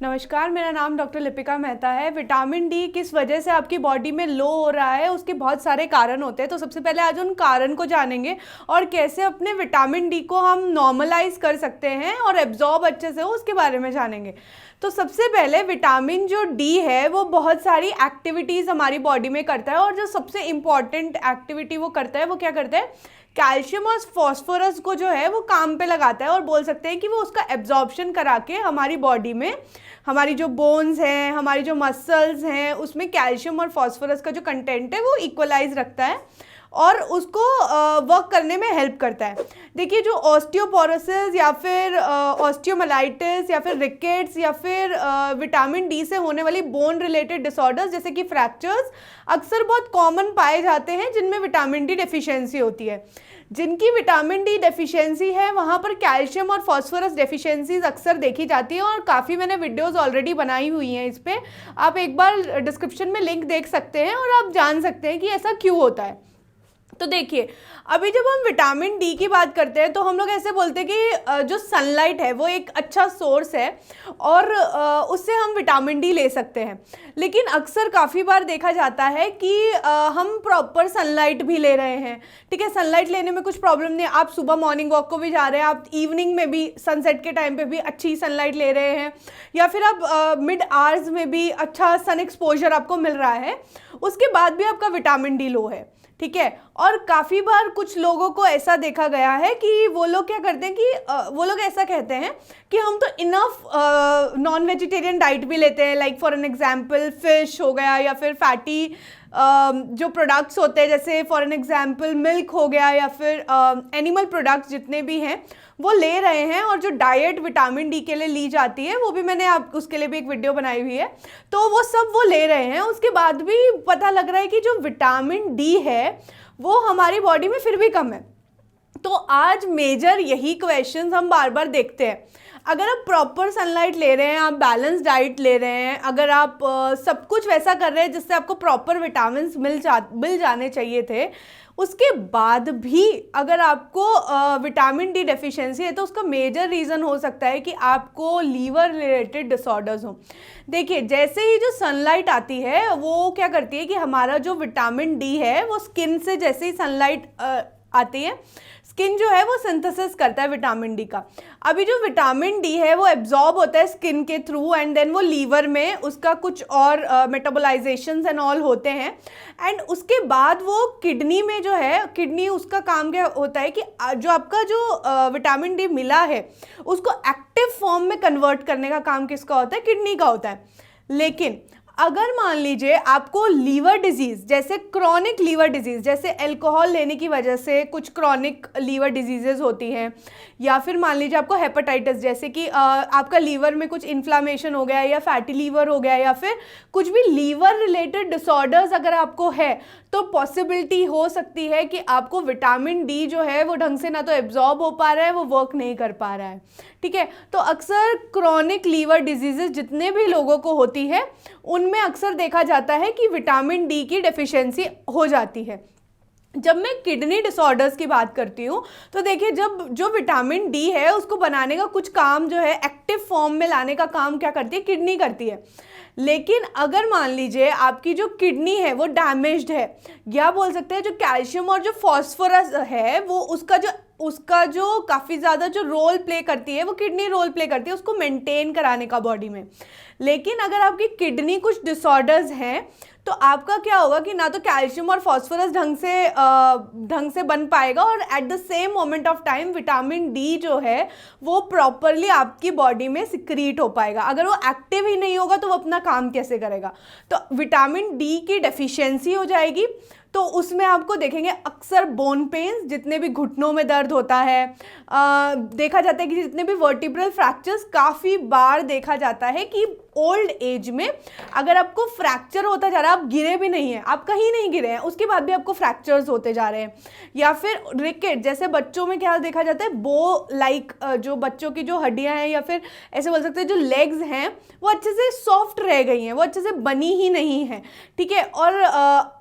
नमस्कार, मेरा नाम डॉक्टर लिपिका मेहता है। विटामिन डी किस वजह से आपकी बॉडी में लो हो रहा है, उसके बहुत सारे कारण होते हैं। तो सबसे पहले आज उन कारण को जानेंगे और कैसे अपने विटामिन डी को हम नॉर्मलाइज कर सकते हैं और एब्जॉर्ब अच्छे से हो, उसके बारे में जानेंगे। तो सबसे पहले विटामिन जो डी है वो बहुत सारी एक्टिविटीज़ हमारी बॉडी में करता है, और जो सबसे इम्पॉर्टेंट एक्टिविटी वो करता है वो क्या करता है, कैल्शियम और फॉस्फोरस को जो है वो काम पे लगाता है, और बोल सकते हैं कि वो उसका एब्जॉर्प्शन करा के हमारी बॉडी में हमारी जो बोन्स हैं, हमारी जो मसल्स हैं, उसमें कैल्शियम और फॉस्फोरस का जो कंटेंट है वो इक्वलाइज रखता है और उसको वर्क करने में हेल्प करता है। देखिए, जो ऑस्टियोपोरोसिस या फिर ऑस्टियोमाइलाइटिस या फिर रिकेट्स या फिर विटामिन डी से होने वाली बोन रिलेटेड डिसऑर्डर्स जैसे कि फ्रैक्चर्स अक्सर बहुत कॉमन पाए जाते हैं जिनमें विटामिन डी डेफिशिएंसी होती है। जिनकी विटामिन डी डेफिशिएंसी है वहाँ पर कैल्शियम और फॉस्फोरस डेफिशिएंसीज अक्सर देखी जाती है, और काफ़ी मैंने वीडियोस ऑलरेडी बनाई हुई हैं इस पर। आप एक बार डिस्क्रिप्शन में लिंक देख सकते हैं और आप जान सकते हैं कि ऐसा क्यों होता है। तो देखिए, अभी जब हम विटामिन डी की बात करते हैं तो हम लोग ऐसे बोलते हैं कि जो सनलाइट है वो एक अच्छा सोर्स है और उससे हम विटामिन डी ले सकते हैं। लेकिन अक्सर काफ़ी बार देखा जाता है कि हम प्रॉपर सनलाइट भी ले रहे हैं। ठीक है, सनलाइट लेने में कुछ प्रॉब्लम नहीं है। आप सुबह मॉर्निंग वॉक को भी जा रहे हैं, आप इवनिंग में भी सनसेट के टाइम पे भी अच्छी सनलाइट ले रहे हैं, या फिर आप मिड आवर्स में भी अच्छा सन एक्सपोजर आपको मिल रहा है, उसके बाद भी आपका विटामिन डी लो है। ठीक है, और काफ़ी बार कुछ लोगों को ऐसा देखा गया है कि वो लोग क्या करते हैं कि वो लोग ऐसा कहते हैं कि हम तो इनफ नॉन वेजिटेरियन डाइट भी लेते हैं, like for an example fish हो गया या फिर फैटी जो प्रोडक्ट्स होते हैं, जैसे फॉर एन एग्जांपल मिल्क हो गया या फिर एनिमल प्रोडक्ट्स जितने भी हैं वो ले रहे हैं। और जो डाइट विटामिन डी के लिए ली जाती है वो भी मैंने आप उसके लिए भी एक वीडियो बनाई हुई है, तो वो सब वो ले रहे हैं। उसके बाद भी पता लग रहा है कि जो विटामिन डी है वो हमारी बॉडी में फिर भी कम है। तो आज मेजर यही क्वेश्चंस हम बार बार देखते हैं। अगर आप प्रॉपर सनलाइट ले रहे हैं, आप बैलेंस डाइट ले रहे हैं, अगर आप सब कुछ वैसा कर रहे हैं जिससे आपको प्रॉपर विटामिन मिल जाने चाहिए थे, उसके बाद भी अगर आपको विटामिन डी डेफिशिएंसी है तो उसका मेजर रीज़न हो सकता है कि आपको लीवर रिलेटेड डिसऑर्डर्स हो। देखिए, जैसे ही जो सनलाइट आती है वो क्या करती है कि हमारा जो विटामिन डी है वो स्किन से, जैसे ही सनलाइट आती है, स्किन जो है वो सिंथेसिस करता है विटामिन डी का। अभी जो विटामिन डी है वो एब्जॉर्ब होता है स्किन के थ्रू, एंड देन वो लीवर में उसका कुछ और मेटाबोलाइजेशंस एंड ऑल होते हैं, एंड उसके बाद वो किडनी में जो है, किडनी उसका काम क्या होता है कि जो आपका जो विटामिन डी मिला है उसको एक्टिव फॉर्म में कन्वर्ट करने का काम किसका होता है, किडनी का होता है। लेकिन अगर मान लीजिए आपको लीवर डिजीज़, जैसे क्रॉनिक लीवर डिजीज़, जैसे अल्कोहल लेने की वजह से कुछ क्रॉनिक लीवर डिजीज़ेज होती हैं, या फिर मान लीजिए आपको हेपेटाइटिस, जैसे कि आपका लीवर में कुछ इन्फ्लामेशन हो गया या फैटी लीवर हो गया, या फिर कुछ भी लीवर रिलेटेड डिसऑर्डर्स अगर आपको है, तो पॉसिबिलिटी हो सकती है कि आपको विटामिन डी जो है वो ढंग से ना तो एब्जॉर्ब हो पा रहा है, वो वर्क नहीं कर पा रहा है। ठीक है, तो अक्सर क्रॉनिक लीवर डिजीजेस जितने भी लोगों को होती है उनमें अक्सर देखा जाता है कि विटामिन डी की डेफिशिएंसी हो जाती है। जब मैं किडनी डिसऑर्डर्स की बात करती हूँ तो देखिए, जब जो विटामिन डी है उसको बनाने का कुछ काम जो है, एक्टिव फॉर्म में लाने का काम क्या करती है, किडनी करती है। लेकिन अगर मान लीजिए आपकी जो किडनी है वो डैमेज्ड है, या बोल सकते हैं जो कैल्शियम और जो फॉस्फोरस है वो उसका जो काफ़ी ज़्यादा जो रोल प्ले करती है, वो किडनी रोल प्ले करती है उसको मेंटेन कराने का बॉडी में। लेकिन अगर आपकी किडनी कुछ डिसऑर्डर्स हैं तो आपका क्या होगा कि ना तो कैल्शियम और फॉस्फोरस ढंग से बन पाएगा, और at the same moment of time vitamin D जो है वो प्रॉपरली आपकी बॉडी में सिक्रीट हो पाएगा। अगर वो एक्टिव ही नहीं होगा तो वो अपना काम कैसे करेगा। तो विटामिन डी की डेफिशिएंसी हो जाएगी, तो उसमें आपको देखेंगे अक्सर बोन पेन्स, जितने भी घुटनों में दर्द होता है, देखा जाता है कि जितने भी वर्टिब्रल फ्रैक्चर्स, काफ़ी बार देखा जाता है कि ओल्ड एज में अगर आपको फ्रैक्चर होता जा रहा है, आप गिरे भी नहीं हैं, आप कहीं नहीं गिरे हैं, उसके बाद भी आपको फ्रैक्चर्स होते जा रहे हैं, या फिर रिकेट, जैसे बच्चों में क्या देखा जाता है, बो लाइक जो बच्चों की जो हड्डियां हैं या फिर ऐसे बोल सकते हैं जो लेग्स हैं वो अच्छे से सॉफ्ट रह गई हैं, वो अच्छे से बनी ही नहीं है। ठीक है, और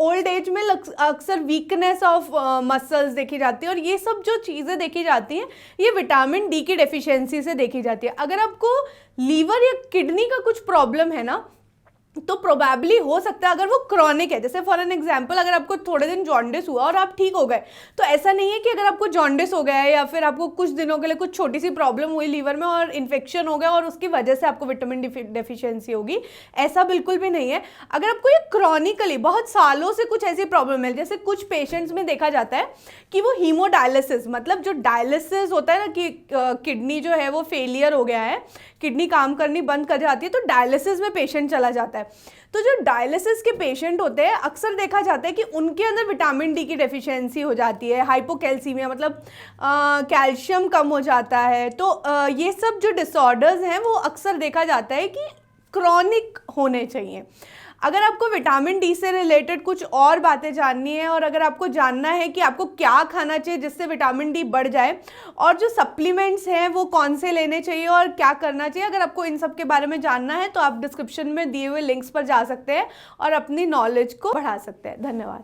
ओल्ड एज में अक्सर वीकनेस ऑफ मसल्स देखी जाती है, और ये सब जो चीज़ें देखी जाती हैं ये विटामिन डी की डेफिशिएंसी से देखी जाती है। अगर आपको लीवर या किडनी का कुछ प्रॉब्लम है ना, तो प्रोबेबली हो सकता है अगर वो क्रॉनिक है, जैसे फॉर एन एग्जांपल अगर आपको थोड़े दिन जॉन्डिस हुआ और आप ठीक हो गए, तो ऐसा नहीं है कि अगर आपको जॉन्डिस हो गया है या फिर आपको कुछ दिनों के लिए कुछ छोटी सी प्रॉब्लम हुई लीवर में और इन्फेक्शन हो गया और उसकी वजह से आपको विटामिन डी डेफिशिएंसी होगी, ऐसा बिल्कुल भी नहीं है। अगर आपको ये क्रॉनिकली बहुत सालों से कुछ ऐसी प्रॉब्लम है, जैसे कुछ पेशेंट्स में देखा जाता है कि वो हीमोडायलिसिस, मतलब जो डायलिसिस होता है ना कि किडनी जो है वो फेलियर हो गया है, किडनी काम करनी बंद कर जाती है, तो डायलिसिस में पेशेंट चला जाता है। तो जो डायलिसिस के पेशेंट होते हैं अक्सर देखा जाता है कि उनके अंदर विटामिन डी की डेफिशिएंसी हो जाती है, हाइपोकैल्सीमिया, मतलब कैल्शियम कम हो जाता है। तो ये सब जो डिसऑर्डर्स हैं वो अक्सर देखा जाता है कि क्रॉनिक होने चाहिए। अगर आपको विटामिन डी से रिलेटेड कुछ और बातें जाननी है और अगर आपको जानना है कि आपको क्या खाना चाहिए जिससे विटामिन डी बढ़ जाए और जो सप्लीमेंट्स हैं वो कौन से लेने चाहिए और क्या करना चाहिए, अगर आपको इन सब के बारे में जानना है तो आप डिस्क्रिप्शन में दिए हुए लिंक्स पर जा सकते हैं और अपनी नॉलेज को बढ़ा सकते हैं। धन्यवाद।